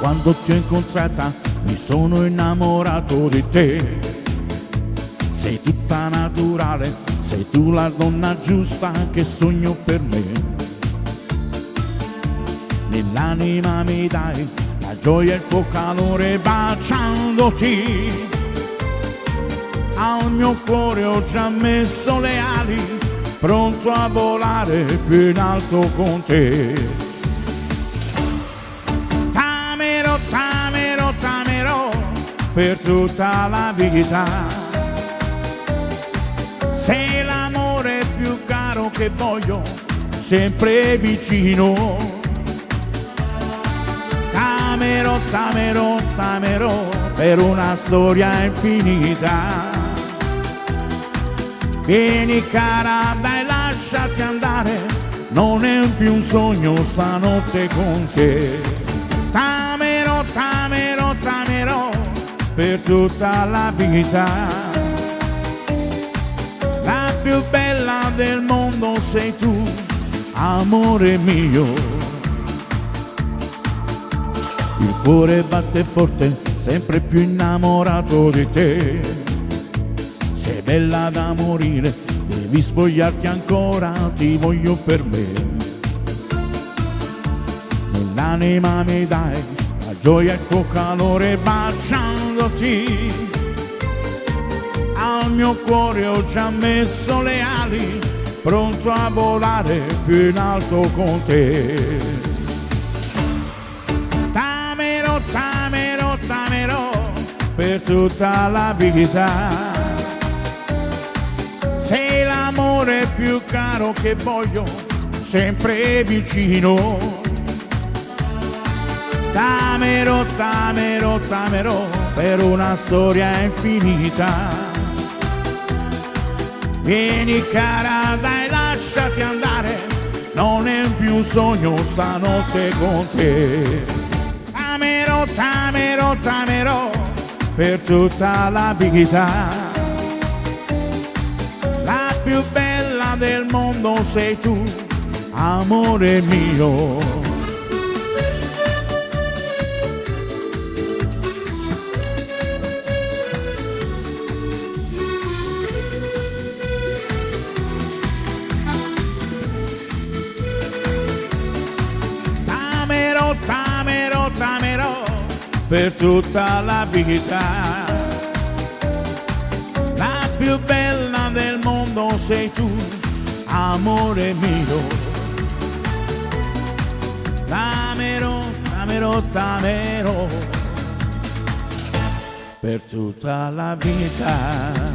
quando ti ho incontrata mi sono innamorato di te. Sei tutta naturale, sei tu la donna giusta che sogno per me. Nell'anima mi dai la gioia e il tuo calore baciandoti. Al mio cuore ho già messo le ali, pronto a volare più in alto con te. T'amerò, t'amerò, t'amerò per tutta la vita. Sei l'amore più caro che voglio, sempre vicino. T'amerò, t'amerò, t'amerò per una storia infinita. Vieni cara, dai, lasciati andare, non è più un sogno stanotte con te. T'amerò, t'amerò, t'amerò per tutta la vita. La più bella del mondo sei tu, amore mio. Il cuore batte forte, sempre più innamorato di te. Sei bella da morire, devi spogliarti ancora, ti voglio per me. Nell'anima mi dai la gioia e il tuo calore baciandoti. Al mio cuore ho già messo le ali, pronto a volare più in alto con te. T'amerò, t'amerò, t'amerò per tutta la vita. Sei l'amore più caro che voglio, sempre vicino. T'amerò, t'amerò, t'amerò per una storia infinita. Vieni cara, dai, lasciati andare, non è più un sogno stanotte con te. T'amerò, t'amerò, t'amerò per tutta la vita. La più bella del mondo sei tu, amore mio. T'amerò, t'amerò, t'amerò per tutta la vita. La più bella del mondo sei tu, amore mio. T'amerò, t'amerò, t'amerò per tutta la vita.